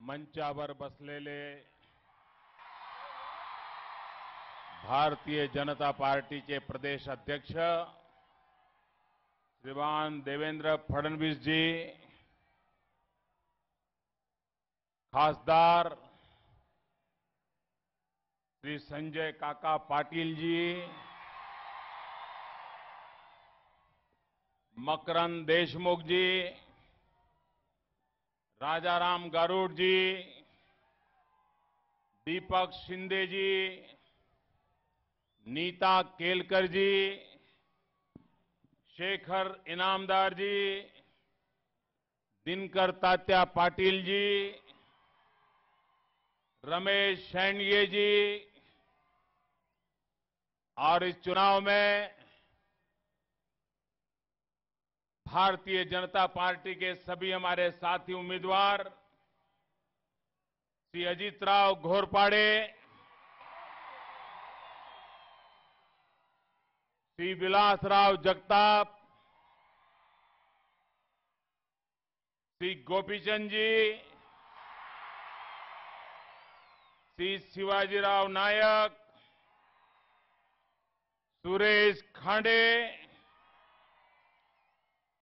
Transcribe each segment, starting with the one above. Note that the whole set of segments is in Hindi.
मंचावर बसलेले भारतीय जनता पार्टीचे प्रदेश अध्यक्ष श्रीमान देवेंद्र फडणवीस जी, खासदार श्री संजय काका पाटिल जी, मकरंद देशमुख जी, राजाराम गारुड़ जी, दीपक शिंदे जी, नीता केलकर जी, शेखर इनामदार जी, दिनकर तात्या पाटिल जी, रमेश शेंडगे जी और इस चुनाव में भारतीय जनता पार्टी के सभी हमारे साथी उम्मीदवार श्री अजीत राव घोरपाड़े, श्री विलासराव जगताप, श्री गोपीचंद जी, श्री शिवाजीराव नायक, सुरेश खांडे,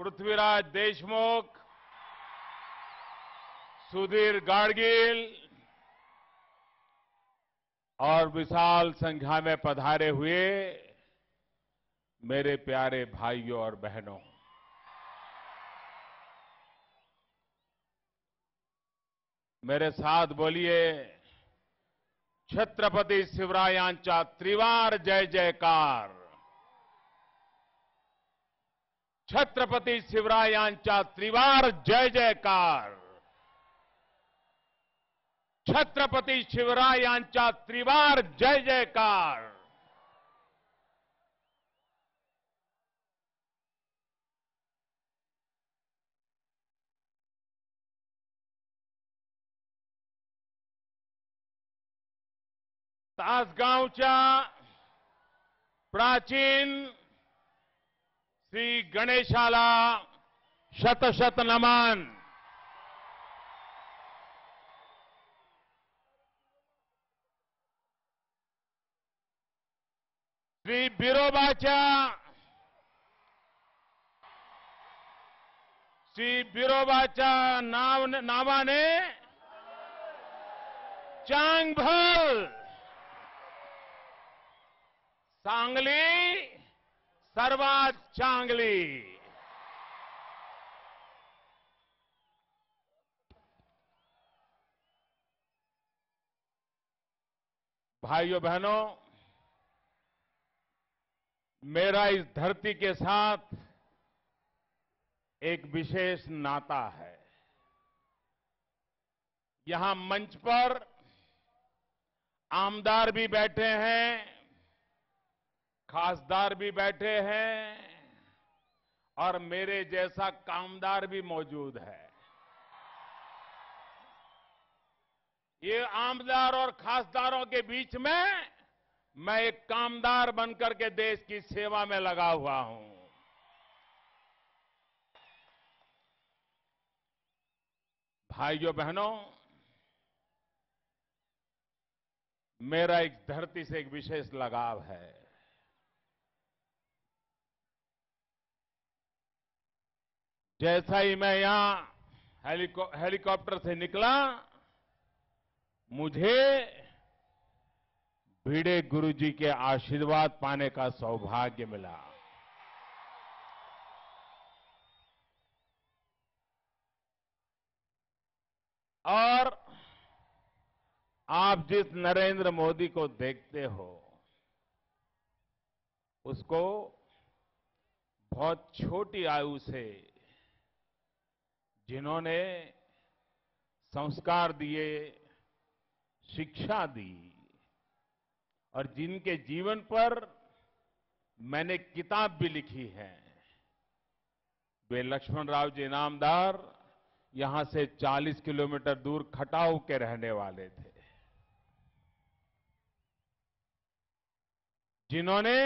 पृथ्वीराज देशमुख, सुधीर गाडगिल और विशाल संख्या में पधारे हुए मेरे प्यारे भाइयों और बहनों, मेरे साथ बोलिए, छत्रपति शिवरायांचा त्रिवार जय जयकार। छत्रपति शिवरायांचा त्रिवार जय जयकार। छत्रपति शिवरायांचा त्रिवार जय जयकार। तासगावच्या प्राचीन श्री गणेशाला शत शत नमन। श्री बिरोबाच्या नावाने चांगभल सांगली सर्वात चांगली। भाइयों बहनों, मेरा इस धरती के साथ एक विशेष नाता है। यहां मंच पर आमदार भी बैठे हैं, खासदार भी बैठे हैं और मेरे जैसा कामदार भी मौजूद है। ये आमदार और खासदारों के बीच में मैं एक कामदार बनकर के देश की सेवा में लगा हुआ हूं। भाइयों बहनों, मेरा इस धरती से एक विशेष लगाव है। जैसा ही मैं यहां हेलीकॉप्टर से निकला, मुझे भिड़े गुरुजी के आशीर्वाद पाने का सौभाग्य मिला। और आप जिस नरेंद्र मोदी को देखते हो, उसको बहुत छोटी आयु से जिन्होंने संस्कार दिए, शिक्षा दी और जिनके जीवन पर मैंने किताब भी लिखी है, वे लक्ष्मणराव जी इनामदार यहां से 40 किलोमीटर दूर खटाऊ के रहने वाले थे, जिन्होंने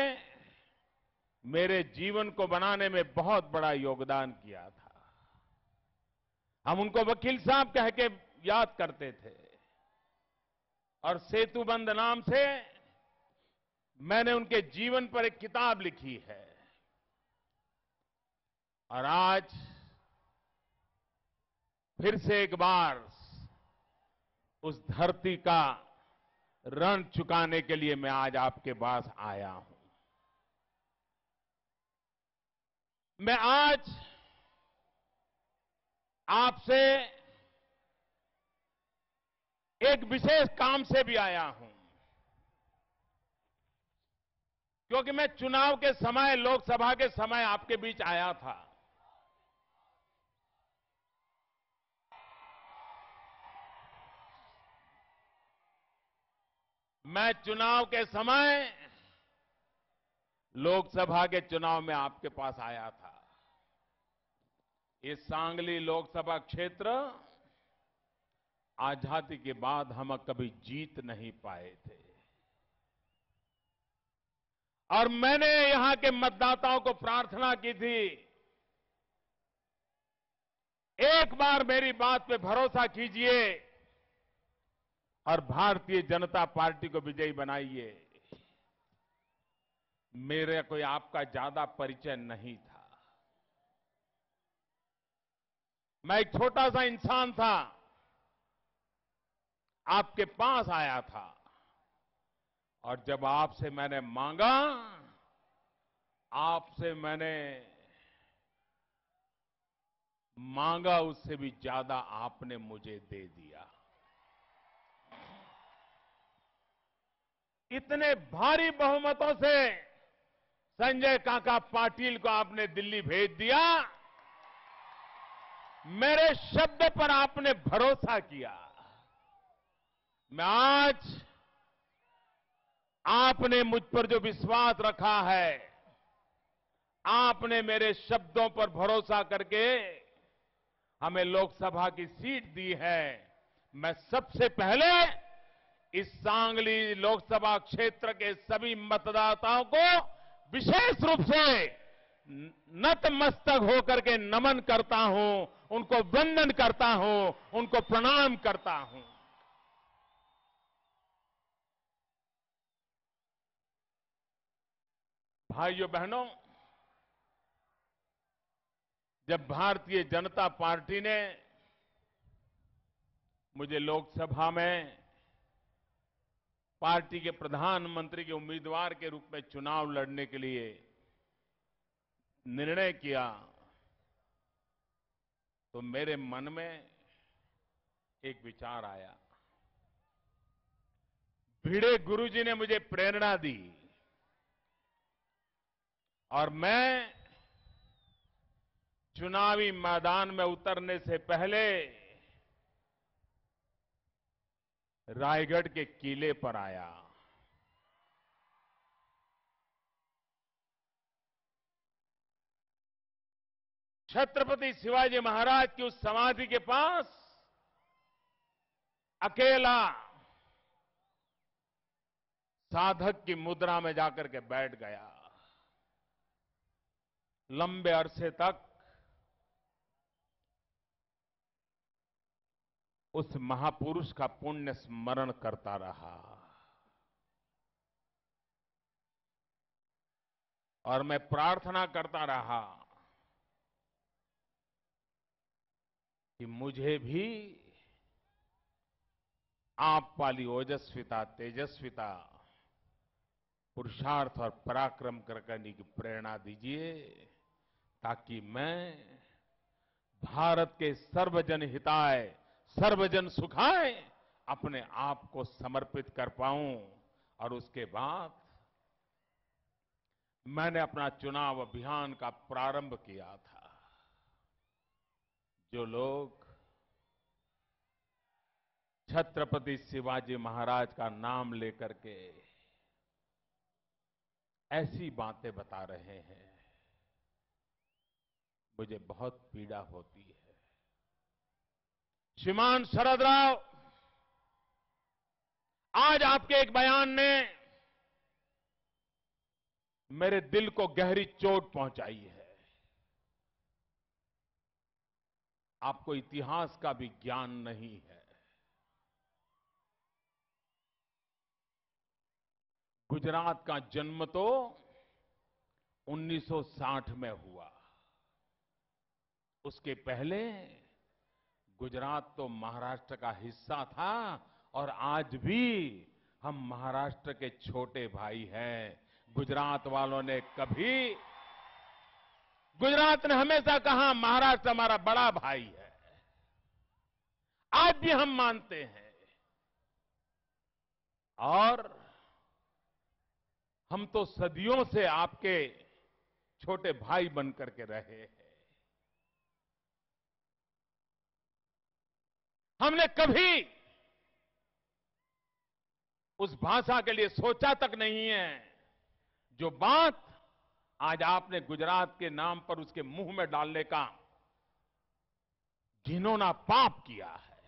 मेरे जीवन को बनाने में बहुत बड़ा योगदान किया था। हम उनको वकील साहब कह के याद करते थे। और सेतुबंध नाम से मैंने उनके जीवन पर एक किताब लिखी है। और आज फिर से एक बार उस धरती का ऋण चुकाने के लिए मैं आज आपके पास आया हूं। मैं आज आपसे एक विशेष काम से भी आया हूं, क्योंकि मैं चुनाव के समय, लोकसभा के समय आपके बीच आया था। मैं चुनाव के समय लोकसभा के चुनाव में आपके पास आया था। ये सांगली लोकसभा क्षेत्र आजादी के बाद हम कभी जीत नहीं पाए थे। और मैंने यहां के मतदाताओं को प्रार्थना की थी, एक बार मेरी बात पे भरोसा कीजिए और भारतीय जनता पार्टी को विजयी बनाइए। मेरे कोई आपका ज्यादा परिचय नहीं था। मैं एक छोटा सा इंसान था, आपके पास आया था। और जब आपसे मैंने मांगा, आपसे मैंने मांगा, उससे भी ज्यादा आपने मुझे दे दिया। इतने भारी बहुमतों से संजय काका पाटिल को आपने दिल्ली भेज दिया। मेरे शब्द पर आपने भरोसा किया। मैं आज आपने मुझ पर जो विश्वास रखा है, आपने मेरे शब्दों पर भरोसा करके हमें लोकसभा की सीट दी है। मैं सबसे पहले इस सांगली लोकसभा क्षेत्र के सभी मतदाताओं को विशेष रूप से नतमस्तक होकर के नमन करता हूं, उनको वंदन करता हूं, उनको प्रणाम करता हूं। भाइयों बहनों, जब भारतीय जनता पार्टी ने मुझे लोकसभा में पार्टी के प्रधानमंत्री के उम्मीदवार के रूप में चुनाव लड़ने के लिए निर्णय किया, तो मेरे मन में एक विचार आया। भिड़े गुरुजी ने मुझे प्रेरणा दी और मैं चुनावी मैदान में उतरने से पहले रायगढ़ के किले पर आया। छत्रपति शिवाजी महाराज की उस समाधि के पास अकेला साधक की मुद्रा में जाकर के बैठ गया। लंबे अरसे तक उस महापुरुष का पुण्य स्मरण करता रहा। और मैं प्रार्थना करता रहा कि मुझे भी आप वाली ओजस्विता, तेजस्विता, पुरुषार्थ और पराक्रम करने की प्रेरणा दीजिए, ताकि मैं भारत के सर्वजन हिताय, सर्वजन सुखाय अपने आप को समर्पित कर पाऊं। और उसके बाद मैंने अपना चुनाव अभियान का प्रारंभ किया था। जो लोग छत्रपति शिवाजी महाराज का नाम लेकर के ऐसी बातें बता रहे हैं, मुझे बहुत पीड़ा होती है। श्रीमान शरद राव, आज आपके एक बयान ने मेरे दिल को गहरी चोट पहुंचाई है। आपको इतिहास का भी ज्ञान नहीं है। गुजरात का जन्म तो 1960 में हुआ। उसके पहले गुजरात तो महाराष्ट्र का हिस्सा था और आज भी हम महाराष्ट्र के छोटे भाई हैं। गुजरात वालों ने कभी गुजरात ने हमेशा कहा महाराष्ट्र हमारा बड़ा भाई है। आज भी हम मानते हैं और हम तो सदियों से आपके छोटे भाई बनकर के रहे हैं। हमने कभी उस भाषा के लिए सोचा तक नहीं है जो बात आज आपने गुजरात के नाम पर उसके मुंह में डालने का घिनौना पाप किया है।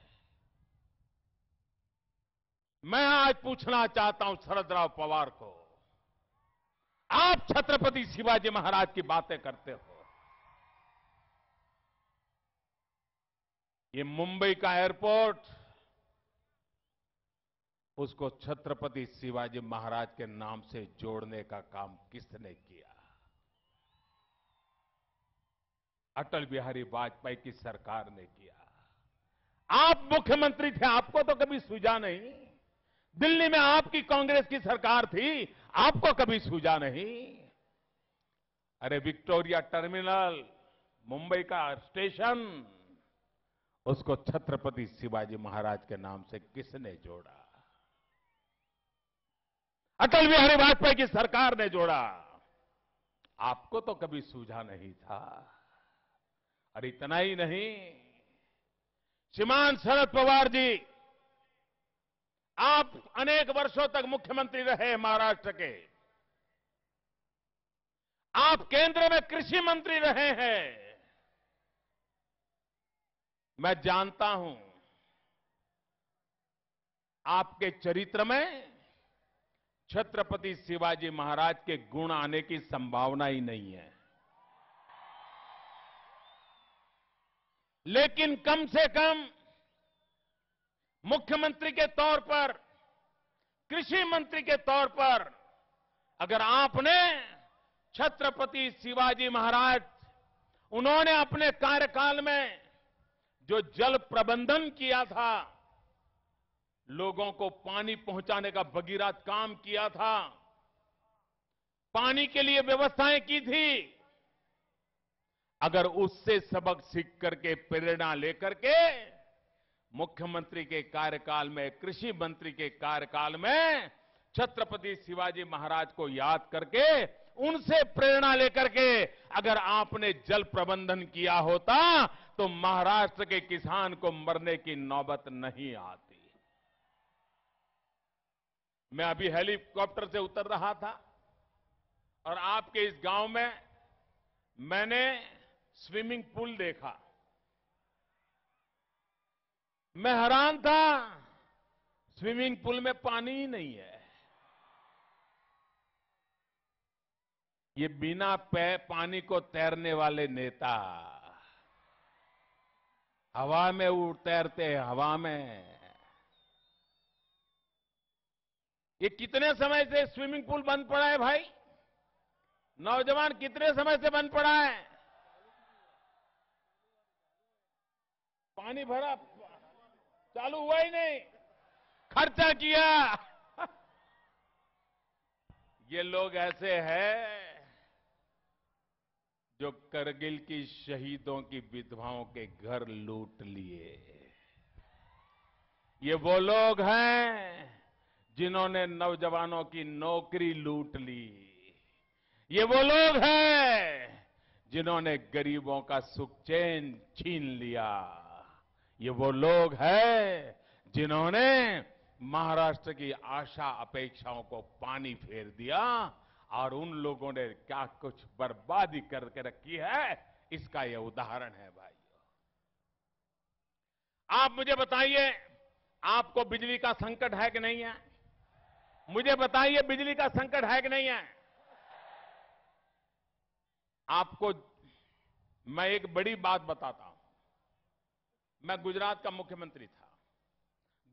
मैं आज पूछना चाहता हूं शरदराव पवार को, आप छत्रपति शिवाजी महाराज की बातें करते हो, ये मुंबई का एयरपोर्ट उसको छत्रपति शिवाजी महाराज के नाम से जोड़ने का काम किसने किया? अटल बिहारी वाजपेयी की सरकार ने किया। आप मुख्यमंत्री थे, आपको तो कभी सूझा नहीं। दिल्ली में आपकी कांग्रेस की सरकार थी, आपको कभी सूझा नहीं। अरे विक्टोरिया टर्मिनल, मुंबई का स्टेशन, उसको छत्रपति शिवाजी महाराज के नाम से किसने जोड़ा? अटल बिहारी वाजपेयी की सरकार ने जोड़ा। आपको तो कभी सूझा नहीं था। और इतना ही नहीं, श्रीमान शरद पवार जी, आप अनेक वर्षों तक मुख्यमंत्री रहे महाराष्ट्र के। आप केंद्र में कृषि मंत्री रहे हैं। मैं जानता हूं आपके चरित्र में छत्रपति शिवाजी महाराज के गुण आने की संभावना ही नहीं है। लेकिन कम से कम मुख्यमंत्री के तौर पर, कृषि मंत्री के तौर पर, अगर आपने छत्रपति शिवाजी महाराज, उन्होंने अपने कार्यकाल में जो जल प्रबंधन किया था, लोगों को पानी पहुंचाने का भगीरथ काम किया था, पानी के लिए व्यवस्थाएं की थी, अगर उससे सबक सीख करके, प्रेरणा लेकर के मुख्यमंत्री के कार्यकाल में, कृषि मंत्री के कार्यकाल में छत्रपति शिवाजी महाराज को याद करके, उनसे प्रेरणा लेकर के अगर आपने जल प्रबंधन किया होता तो महाराष्ट्र के किसान को मरने की नौबत नहीं आती। मैं अभी हेलीकॉप्टर से उतर रहा था और आपके इस गांव में मैंने स्विमिंग पूल देखा। मैं हैरान था, स्विमिंग पूल में पानी ही नहीं है। ये बिना पानी को तैरने वाले नेता हवा में तैरते हैं, हवा में। ये कितने समय से स्विमिंग पूल बंद पड़ा है भाई? नौजवान, कितने समय से बंद पड़ा है? पानी भरा, चालू हुआ ही नहीं, खर्चा किया। ये लोग ऐसे हैं जो करगिल की शहीदों की विधवाओं के घर लूट लिए। ये वो लोग हैं जिन्होंने नौजवानों की नौकरी लूट ली। ये वो लोग हैं जिन्होंने गरीबों का सुख चैन छीन लिया। ये वो लोग हैं जिन्होंने महाराष्ट्र की आशा अपेक्षाओं को पानी फेर दिया और उन लोगों ने क्या कुछ बर्बादी करके रखी है, इसका यह उदाहरण है भाइयों। आप मुझे बताइए, आपको बिजली का संकट है कि नहीं है? मुझे बताइए, बिजली का संकट है कि नहीं है? आपको मैं एक बड़ी बात बताता हूं। मैं गुजरात का मुख्यमंत्री था।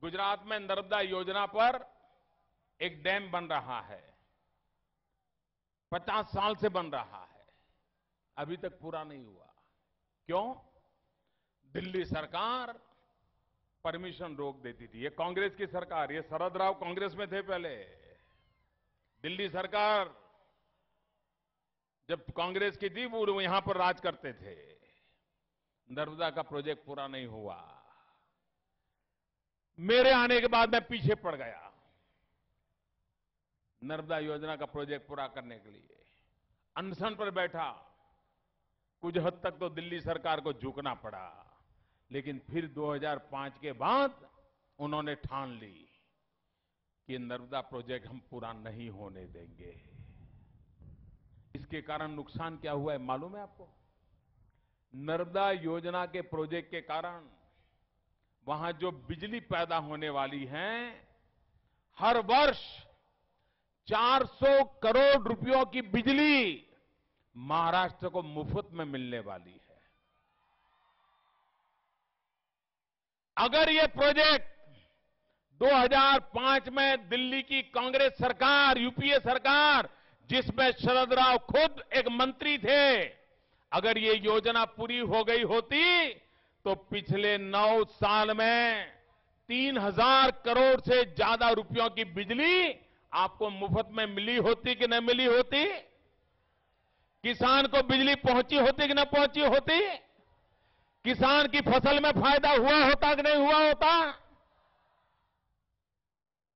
गुजरात में नर्मदा योजना पर एक डैम बन रहा है। 50 साल से बन रहा है, अभी तक पूरा नहीं हुआ। क्यों? दिल्ली सरकार परमिशन रोक देती थी। ये कांग्रेस की सरकार, ये शरद राव कांग्रेस में थे पहले। दिल्ली सरकार जब कांग्रेस की थी वो यहां पर राज करते थे। नर्मदा का प्रोजेक्ट पूरा नहीं हुआ। मेरे आने के बाद मैं पीछे पड़ गया नर्मदा योजना का प्रोजेक्ट पूरा करने के लिए। अनशन पर बैठा। कुछ हद तक तो दिल्ली सरकार को झुकना पड़ा, लेकिन फिर 2005 के बाद उन्होंने ठान ली कि नर्मदा प्रोजेक्ट हम पूरा नहीं होने देंगे। इसके कारण नुकसान क्या हुआ है मालूम है आपको? नर्मदा योजना के प्रोजेक्ट के कारण वहां जो बिजली पैदा होने वाली है, हर वर्ष 400 करोड़ रुपयों की बिजली महाराष्ट्र को मुफ्त में मिलने वाली है। अगर ये प्रोजेक्ट 2005 में दिल्ली की कांग्रेस सरकार, यूपीए सरकार, जिसमें शरद राव खुद एक मंत्री थे, अगर ये योजना पूरी हो गई होती तो पिछले 9 साल में 3000 करोड़ से ज्यादा रुपयों की बिजली आपको मुफ्त में मिली होती कि न मिली होती? किसान को बिजली पहुंची होती कि न पहुंची होती? किसान की फसल में फायदा हुआ होता कि नहीं हुआ होता?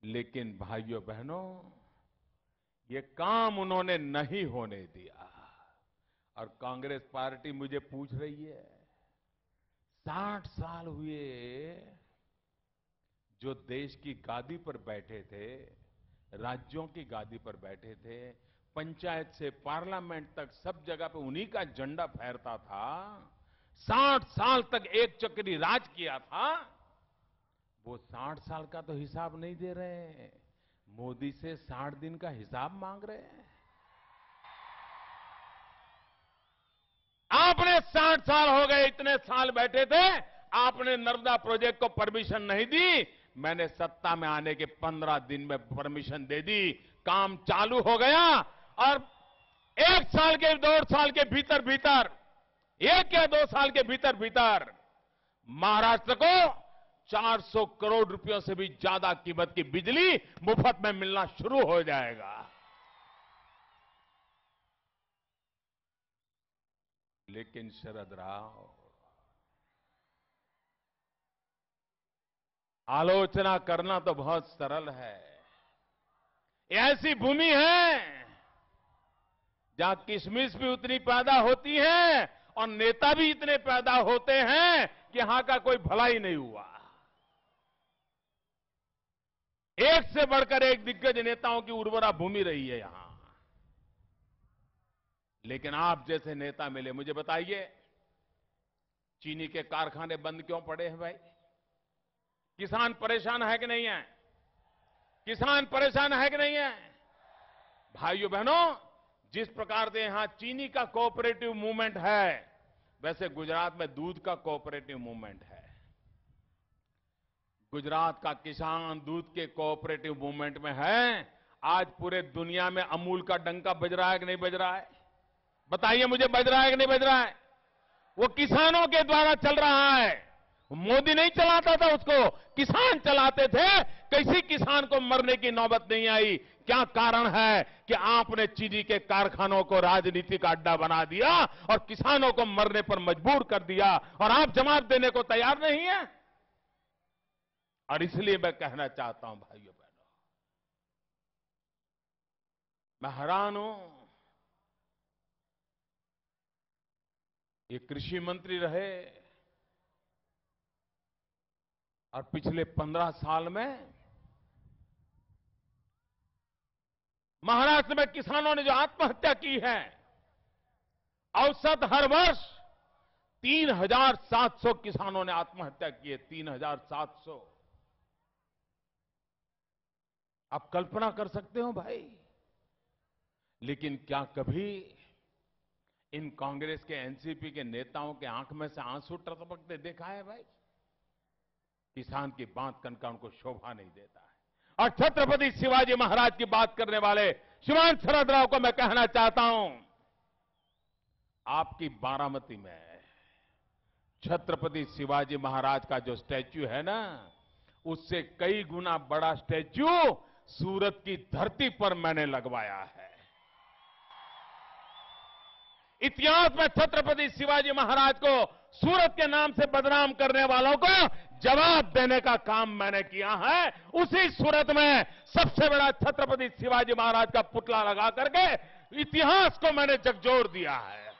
लेकिन भाइयों बहनों, ये काम उन्होंने नहीं होने दिया। और कांग्रेस पार्टी मुझे पूछ रही है, 60 साल हुए जो देश की गादी पर बैठे थे, राज्यों की गादी पर बैठे थे, पंचायत से पार्लियामेंट तक सब जगह पे उन्हीं का झंडा फहरता था, 60 साल तक एक चक्री राज किया था, वो 60 साल का तो हिसाब नहीं दे रहे हैं, मोदी से 60 दिन का हिसाब मांग रहे हैं। आपने 60 साल हो गए, इतने साल बैठे थे, आपने नर्मदा प्रोजेक्ट को परमिशन नहीं दी। मैंने सत्ता में आने के 15 दिन में परमिशन दे दी, काम चालू हो गया और 1 साल के 2 साल के भीतर भीतर, 1 या 2 साल के भीतर भीतर महाराष्ट्र को 400 करोड़ रुपयों से भी ज्यादा कीमत की बिजली मुफ्त में मिलना शुरू हो जाएगा। लेकिन शरद राव, आलोचना करना तो बहुत सरल है। ये ऐसी भूमि है जहां किशमिश भी उतनी पैदा होती है और नेता भी इतने पैदा होते हैं कि यहां का कोई भला ही नहीं हुआ। एक से बढ़कर एक दिग्गज नेताओं की उर्वरा भूमि रही है यहां। लेकिन आप जैसे नेता मिले, मुझे बताइए, चीनी के कारखाने बंद क्यों पड़े हैं भाई? किसान परेशान है कि नहीं है? किसान परेशान है कि नहीं है? भाइयों बहनों, जिस प्रकार से यहां चीनी का कोऑपरेटिव मूवमेंट है, वैसे गुजरात में दूध का कोऑपरेटिव मूवमेंट है। गुजरात का किसान दूध के कोऑपरेटिव मूवमेंट में है। आज पूरे दुनिया में अमूल का डंका बज रहा है कि नहीं बज रहा है? बताइए मुझे, बज रहा है कि नहीं बज रहा है? वो किसानों के द्वारा चल रहा है। मोदी नहीं चलाता था उसको, किसान चलाते थे। किसी किसान को मरने की नौबत नहीं आई। क्या कारण है कि आपने चीनी के कारखानों को राजनीति का अड्डा बना दिया और किसानों को मरने पर मजबूर कर दिया, और आप जवाब देने को तैयार नहीं है? और इसलिए मैं कहना चाहता हूं भाइयों बहनों, मैं हैरान हूं, ये कृषि मंत्री रहे और पिछले 15 साल में महाराष्ट्र में किसानों ने जो आत्महत्या की है, औसत हर वर्ष 3700 किसानों ने आत्महत्या की है। 3700। आप कल्पना कर सकते हो भाई? लेकिन क्या कभी इन कांग्रेस के, एनसीपी के नेताओं के आंख में से आंसू टपकते देखा है भाई? किसान की बात करना उनको शोभा नहीं देता है। और छत्रपति शिवाजी महाराज की बात करने वाले श्रीमान शरद राव को मैं कहना चाहता हूं, आपकी बारामती में छत्रपति शिवाजी महाराज का जो स्टैच्यू है ना, उससे कई गुना बड़ा स्टैच्यू सूरत की धरती पर मैंने लगवाया है। इतिहास में छत्रपति शिवाजी महाराज को सूरत के नाम से बदनाम करने वालों को जवाब देने का काम मैंने किया है। उसी सूरत में सबसे बड़ा छत्रपति शिवाजी महाराज का पुतला लगा करके इतिहास को मैंने झकझोर दिया है।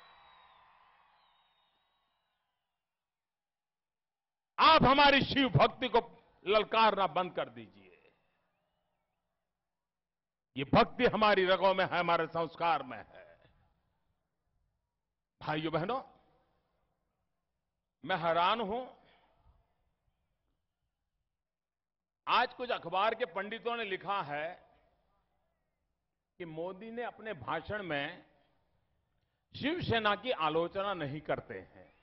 आप हमारी शिव भक्ति को ललकारना बंद कर दीजिए। ये भक्ति हमारी रगों में है, हमारे संस्कार में है। भाइयों बहनों, मैं हैरान हूं, आज कुछ अखबार के पंडितों ने लिखा है कि मोदी ने अपने भाषण में शिवसेना की आलोचना नहीं करते हैं।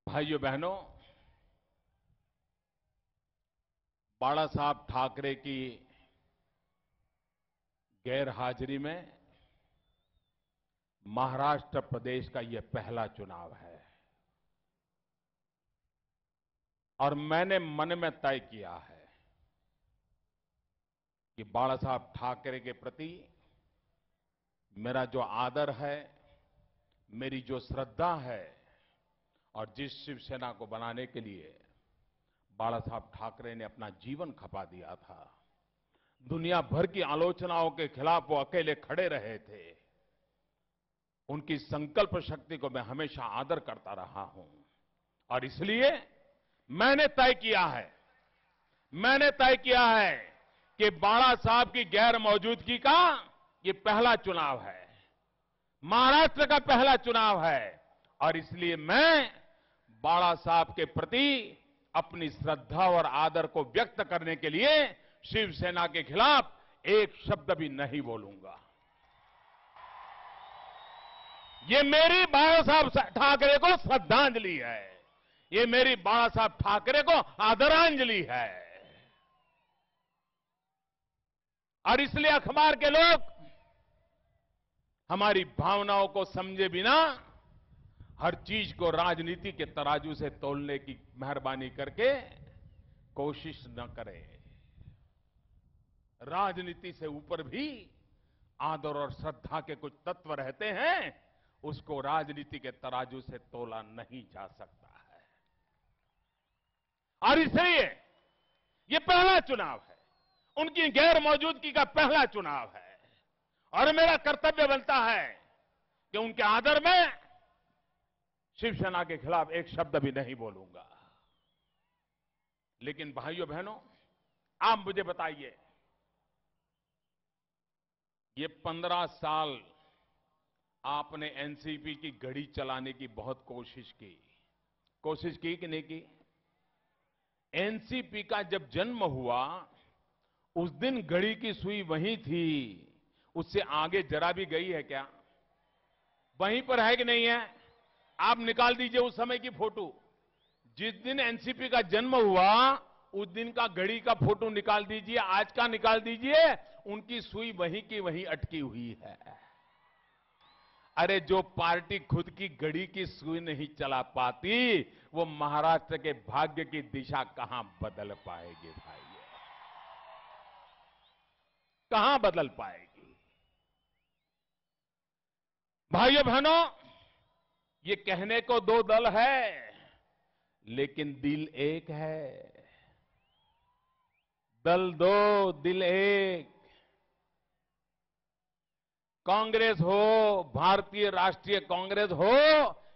भाइयों बहनों, बाला साहब ठाकरे की गैर हाजिरी में महाराष्ट्र प्रदेश का यह पहला चुनाव है और मैंने मन में तय किया है कि बाला साहब ठाकरे के प्रति मेरा जो आदर है, मेरी जो श्रद्धा है और जिस शिवसेना को बनाने के लिए बाला साहब ठाकरे ने अपना जीवन खपा दिया था, दुनिया भर की आलोचनाओं के खिलाफ वो अकेले खड़े रहे थे, उनकी संकल्प शक्ति को मैं हमेशा आदर करता रहा हूं। और इसलिए मैंने तय किया है कि बाला साहब की गैर मौजूदगी का ये पहला चुनाव है, महाराष्ट्र का पहला चुनाव है और इसलिए मैं बाला साहब के प्रति अपनी श्रद्धा और आदर को व्यक्त करने के लिए शिवसेना के खिलाफ एक शब्द भी नहीं बोलूंगा। ये मेरी बाला साहब ठाकरे को श्रद्धांजलि है, ये मेरी बाला साहब ठाकरे को आदरांजलि है। और इसलिए अखबार के लोग हमारी भावनाओं को समझे बिना हर चीज को राजनीति के तराजू से तोलने की मेहरबानी करके कोशिश न करें। राजनीति से ऊपर भी आदर और श्रद्धा के कुछ तत्व रहते हैं, उसको राजनीति के तराजू से तोला नहीं जा सकता है। और इसलिए ये पहला चुनाव है, उनकी गैर मौजूदगी का पहला चुनाव है और मेरा कर्तव्य बनता है कि उनके आदर में शिवसेना के खिलाफ एक शब्द भी नहीं बोलूंगा। लेकिन भाइयों बहनों, आप मुझे बताइए, ये 15 साल आपने एनसीपी की घड़ी चलाने की बहुत कोशिश की कि नहीं की? एनसीपी का जब जन्म हुआ उस दिन घड़ी की सुई वहीं थी, उससे आगे जरा भी गई है क्या? वहीं पर है कि नहीं है? आप निकाल दीजिए उस समय की फोटो। जिस दिन एनसीपी का जन्म हुआ उस दिन का घड़ी का फोटो निकाल दीजिए, आज का निकाल दीजिए, उनकी सुई वहीं की वहीं अटकी हुई है। अरे जो पार्टी खुद की घड़ी की सुई नहीं चला पाती, वो महाराष्ट्र के भाग्य की दिशा कहां बदल पाएगी भाई? कहां बदल पाएगी? भाइयों बहनों, ये कहने को दो दल है लेकिन दिल एक है। दल दो दिल एक। कांग्रेस हो, भारतीय राष्ट्रीय कांग्रेस हो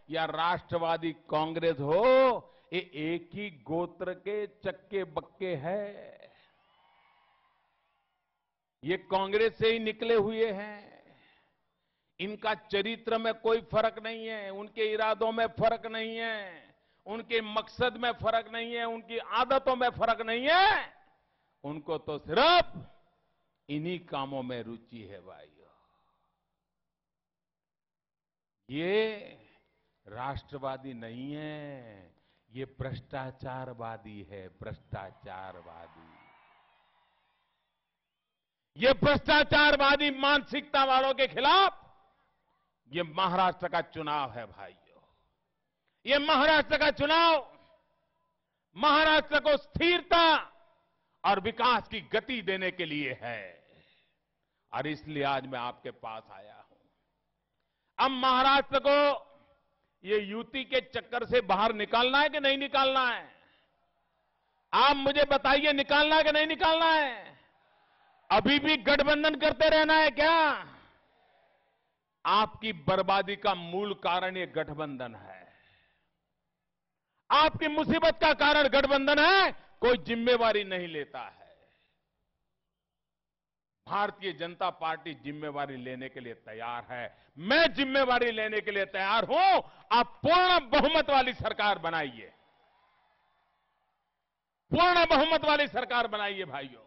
या राष्ट्रवादी कांग्रेस हो, ये एक ही गोत्र के चक्के बक्के है। ये कांग्रेस से ही निकले हुए हैं। इनका चरित्र में कोई फर्क नहीं है, उनके इरादों में फर्क नहीं है, उनके मकसद में फर्क नहीं है, उनकी आदतों में फर्क नहीं है। उनको तो सिर्फ इन्हीं कामों में रुचि है भाइयों। ये राष्ट्रवादी नहीं है, ये भ्रष्टाचारवादी है, भ्रष्टाचारवादी। ये भ्रष्टाचारवादी मानसिकता वालों के खिलाफ ये महाराष्ट्र का चुनाव है भाइयों। ये महाराष्ट्र का चुनाव महाराष्ट्र को स्थिरता और विकास की गति देने के लिए है, और इसलिए आज मैं आपके पास आया हूं। अब महाराष्ट्र को ये युति के चक्कर से बाहर निकालना है कि नहीं निकालना है? आप मुझे बताइए, निकालना है कि नहीं निकालना है? अभी भी गठबंधन करते रहना है क्या? आपकी बर्बादी का मूल कारण ये गठबंधन है। आपकी मुसीबत का कारण गठबंधन है, कोई जिम्मेवारी नहीं लेता है। भारतीय जनता पार्टी जिम्मेवारी लेने के लिए तैयार है। मैं जिम्मेवारी लेने के लिए तैयार हूं। आप पूर्ण बहुमत वाली सरकार बनाइए, पूर्ण बहुमत वाली सरकार बनाइए भाइयों।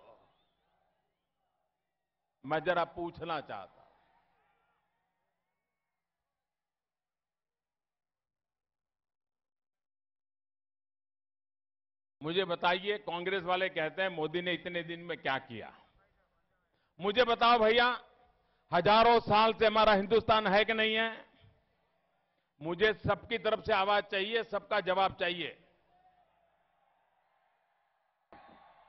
मैं जरा पूछना चाहता हूं, मुझे बताइए, कांग्रेस वाले कहते हैं मोदी ने इतने दिन में क्या किया? मुझे बताओ भैया, हजारों साल से हमारा हिंदुस्तान है कि नहीं है? मुझे सबकी तरफ से आवाज चाहिए, सबका जवाब चाहिए।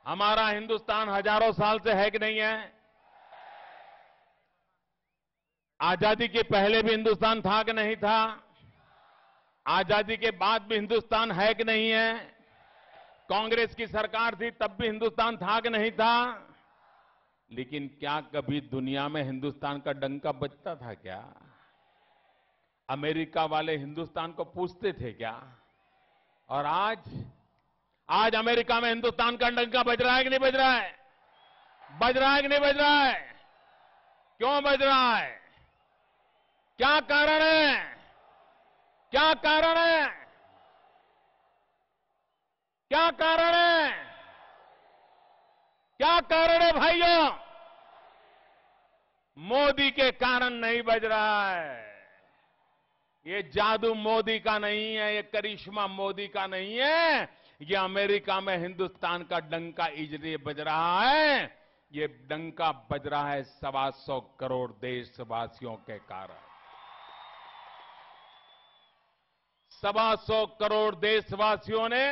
हमारा हिंदुस्तान हजारों साल से है कि नहीं है? आजादी के पहले भी हिंदुस्तान था कि नहीं था? आजादी के बाद भी हिंदुस्तान है कि नहीं है? कांग्रेस की सरकार थी तब भी हिंदुस्तान था कि नहीं था? लेकिन क्या कभी दुनिया में हिंदुस्तान का डंका बजता था क्या? अमेरिका वाले हिंदुस्तान को पूछते थे क्या? और आज अमेरिका में हिंदुस्तान का डंका बज रहा है कि नहीं बज रहा है? बज रहा है कि नहीं बज रहा है? क्यों बज रहा है? क्या कारण है? क्या कारण है? क्या कारण है? क्या कारण है भाइयों? मोदी के कारण नहीं बज रहा है। ये जादू मोदी का नहीं है, ये करिश्मा मोदी का नहीं है। ये अमेरिका में हिंदुस्तान का डंका इसलिए बज रहा है, ये डंका बज रहा है 125 करोड़ देशवासियों के कारण। 125 करोड़ देशवासियों ने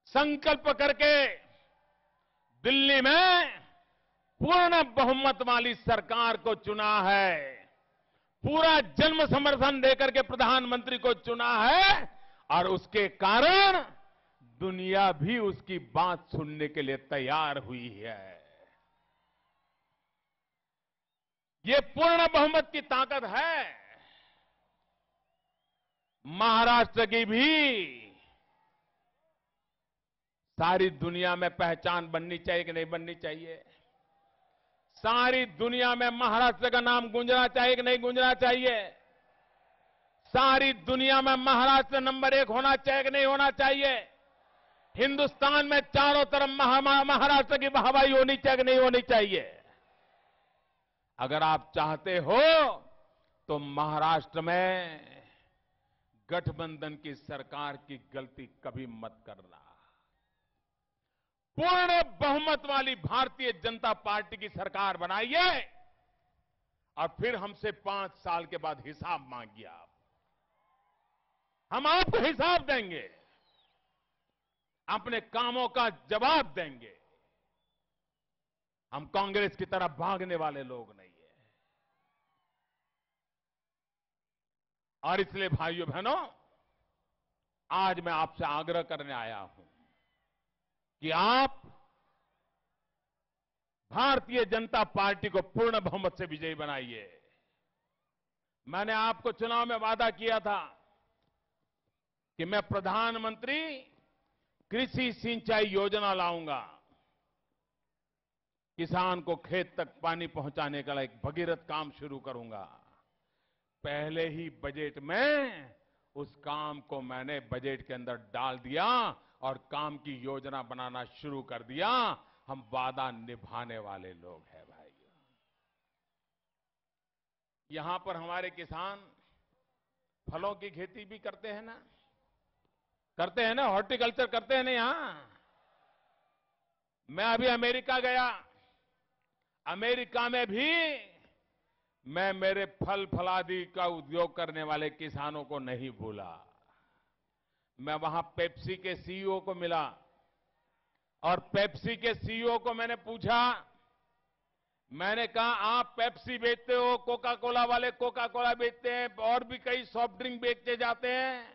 संकल्प करके दिल्ली में पूर्ण बहुमत वाली सरकार को चुना है, पूरा जन्म समर्थन देकर के प्रधानमंत्री को चुना है, और उसके कारण दुनिया भी उसकी बात सुनने के लिए तैयार हुई है। ये पूर्ण बहुमत की ताकत है। महाराष्ट्र की भी सारी दुनिया में पहचान बननी चाहिए कि नहीं बननी चाहिए? सारी दुनिया में महाराष्ट्र का नाम गूंजना चाहिए कि नहीं गूंजना चाहिए? सारी दुनिया में महाराष्ट्र नंबर 1 होना चाहिए कि नहीं होना चाहिए? हिंदुस्तान में चारों तरफ महाराष्ट्र की वाहवाही होनी चाहिए कि नहीं होनी चाहिए? अगर आप चाहते हो तो महाराष्ट्र में गठबंधन की सरकार की गलती कभी मत करना। पूर्ण बहुमत वाली भारतीय जनता पार्टी की सरकार बनाइए, और फिर हमसे 5 साल के बाद हिसाब मांगिए। आप, हम आपको हिसाब देंगे, अपने कामों का जवाब देंगे। हम कांग्रेस की तरफ भागने वाले लोग नहीं है। और इसलिए भाइयों बहनों, आज मैं आपसे आग्रह करने आया हूं कि आप भारतीय जनता पार्टी को पूर्ण बहुमत से विजयी बनाइए। मैंने आपको चुनाव में वादा किया था कि मैं प्रधानमंत्री कृषि सिंचाई योजना लाऊंगा, किसान को खेत तक पानी पहुंचाने का एक भगीरथ काम शुरू करूंगा। पहले ही बजट में उस काम को मैंने बजट के अंदर डाल दिया और काम की योजना बनाना शुरू कर दिया। हम वादा निभाने वाले लोग हैं भाइयों। यहां पर हमारे किसान फलों की खेती भी करते हैं ना, करते हैं ना, हॉर्टिकल्चर करते हैं ना यहां। मैं अभी अमेरिका गया, अमेरिका में भी मैं मेरे फल फलादि का उद्योग करने वाले किसानों को नहीं भूला। मैं वहां पेप्सी के सीईओ को मिला और पेप्सी के सीईओ को मैंने पूछा, मैंने कहा आप पेप्सी बेचते हो, कोका कोला वाले कोका कोला बेचते हैं, और भी कई सॉफ्ट ड्रिंक बेचते जाते हैं,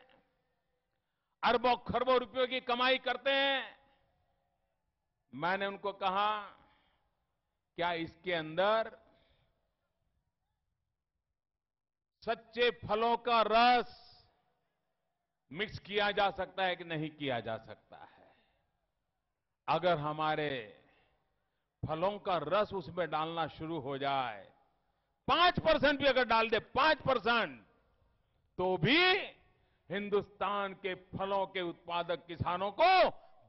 अरबों खरबों रुपयों की कमाई करते हैं। मैंने उनको कहा क्या इसके अंदर सच्चे फलों का रस मिक्स किया जा सकता है कि नहीं किया जा सकता है? अगर हमारे फलों का रस उसमें डालना शुरू हो जाए, 5% भी अगर डाल दे, 5%, तो भी हिंदुस्तान के फलों के उत्पादक किसानों को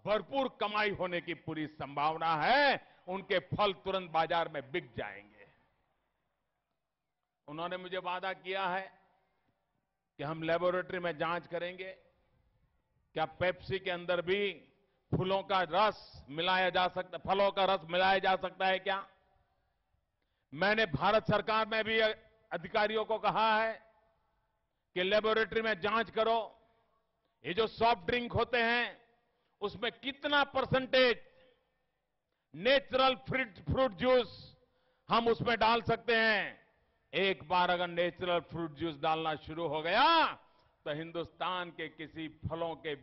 भरपूर कमाई होने की पूरी संभावना है। उनके फल तुरंत बाजार में बिक जाएंगे। उन्होंने मुझे वादा किया है कि हम लेबोरेटरी में जांच करेंगे, क्या पेप्सी के अंदर भी फूलों का रस मिलाया जा सकता, फलों का रस मिलाया जा सकता है क्या? मैंने भारत सरकार में भी अधिकारियों को कहा है कि लेबोरेटरी में जांच करो, ये जो सॉफ्ट ड्रिंक होते हैं उसमें कितना परसेंटेज नेचुरल फ्रूट जूस हम उसमें डाल सकते हैं। एक बार अगर नेचुरल फ्रूट जूस डालना शुरू हो गया तो हिंदुस्तान के किसी फलों के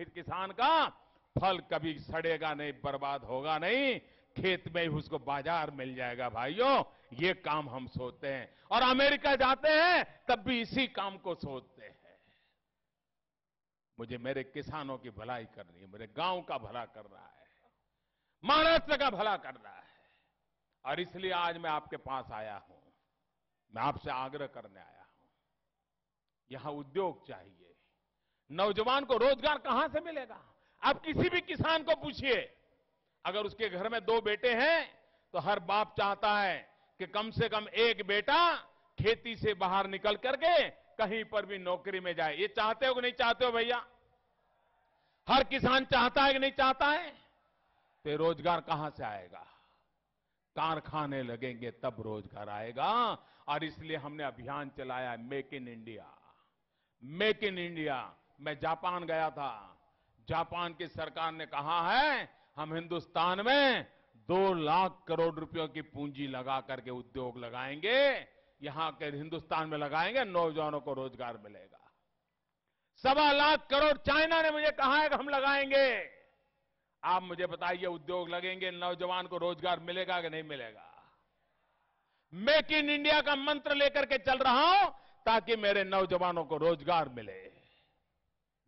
किसान का फल कभी सड़ेगा नहीं, बर्बाद होगा नहीं, खेत में ही उसको बाजार मिल जाएगा। भाइयों, ये काम हम सोचते हैं और अमेरिका जाते हैं तब भी इसी काम को सोचते हैं। मुझे मेरे किसानों की भलाई करनी है, मेरे गांव का भला करना है, महाराष्ट्र का भला करना है, और इसलिए आज मैं आपके पास आया हूं। मैं आपसे आग्रह करने आया हूं, यहां उद्योग चाहिए। नौजवान को रोजगार कहां से मिलेगा? आप किसी भी किसान को पूछिए, अगर उसके घर में 2 बेटे हैं तो हर बाप चाहता है कि कम से कम एक बेटा खेती से बाहर निकल करके कहीं पर भी नौकरी में जाए। ये चाहते हो कि नहीं चाहते हो भैया? हर किसान चाहता है कि नहीं चाहता है? तो रोजगार कहां से आएगा? कारखाने लगेंगे तब रोजगार आएगा। और इसलिए हमने अभियान चलाया make in India. Make in India. मैं जापान गया था, जापान की सरकार ने कहा है हम हिंदुस्तान में 2 लाख करोड़ रुपयों की पूंजी लगा करके उद्योग लगाएंगे, यहां के हिंदुस्तान में लगाएंगे, नौजवानों को रोजगार मिलेगा। 1.25 लाख करोड़ चाइना ने मुझे कहा है कि हम लगाएंगे। आप मुझे बताइए, उद्योग लगेंगे, नौजवान को रोजगार मिलेगा कि नहीं मिलेगा? मेक इन इंडिया का मंत्र लेकर के चल रहा हूं ताकि मेरे नौजवानों को रोजगार मिले।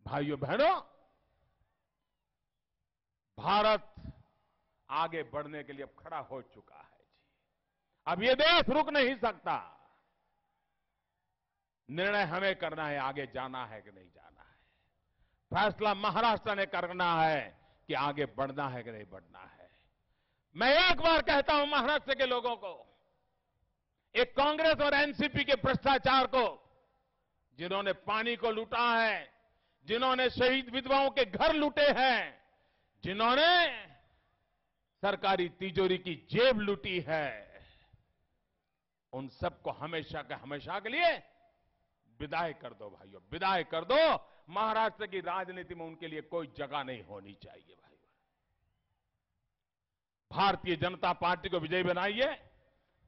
भाइयों बहनों, भारत आगे बढ़ने के लिए अब खड़ा हो चुका है जी। अब ये देश रुक नहीं सकता। निर्णय हमें करना है, आगे जाना है कि नहीं जाना है। फैसला महाराष्ट्र ने करना है कि आगे बढ़ना है कि नहीं बढ़ना है। मैं एक बार कहता हूं महाराष्ट्र के लोगों को, एक कांग्रेस और एनसीपी के भ्रष्टाचार को, जिन्होंने पानी को लूटा है, जिन्होंने शहीद विधवाओं के घर लूटे हैं, जिन्होंने सरकारी तिजोरी की जेब लूटी है, उन सबको हमेशा के लिए विदाई कर दो भाइयों, विदाई कर दो। महाराष्ट्र की राजनीति में उनके लिए कोई जगह नहीं होनी चाहिए भाइयों। भारतीय जनता पार्टी को विजयी बनाइए,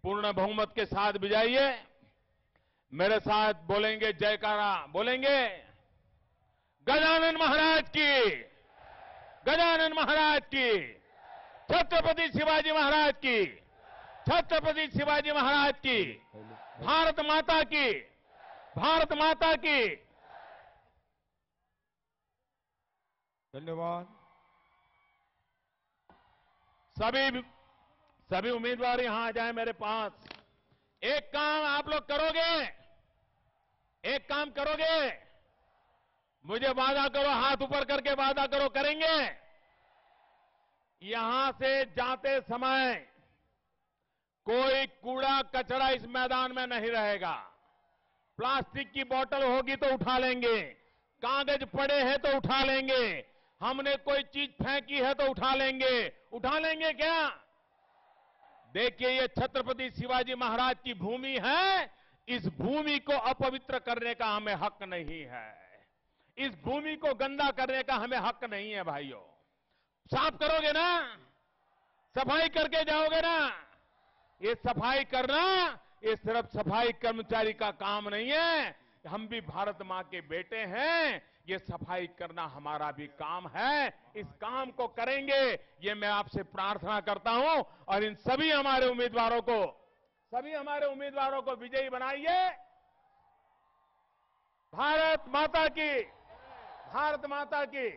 पूर्ण बहुमत के साथ विजयिए। मेरे साथ बोलेंगे, जयकारा बोलेंगे, गजानन महाराज की, गजानन महाराज की, छत्रपति शिवाजी महाराज की, छत्रपति शिवाजी महाराज की, भारत माता की, भारत माता की। धन्यवाद। सभी उम्मीदवार यहां आ जाएं मेरे पास। एक काम आप लोग करोगे, एक काम करोगे, मुझे वादा करो, हाथ ऊपर करके वादा करो, करेंगे। यहां से जाते समय कोई कूड़ा कचरा इस मैदान में नहीं रहेगा। प्लास्टिक की बोतल होगी तो उठा लेंगे, कागज पड़े हैं तो उठा लेंगे, हमने कोई चीज फेंकी है तो उठा लेंगे। उठा लेंगे क्या? देखिए, ये छत्रपति शिवाजी महाराज की भूमि है। इस भूमि को अपवित्र करने का हमें हक नहीं है। इस भूमि को गंदा करने का हमें हक नहीं है भाइयों। साफ करोगे ना? सफाई करके जाओगे ना? ये सफाई करना, ये सिर्फ सफाई कर्मचारी का काम नहीं है। हम भी भारत मां के बेटे हैं। ये सफाई करना हमारा भी काम है। इस काम को करेंगे, ये मैं आपसे प्रार्थना करता हूं। और इन सभी हमारे उम्मीदवारों को विजयी बनाइए। भारत माता की, भारत माता की।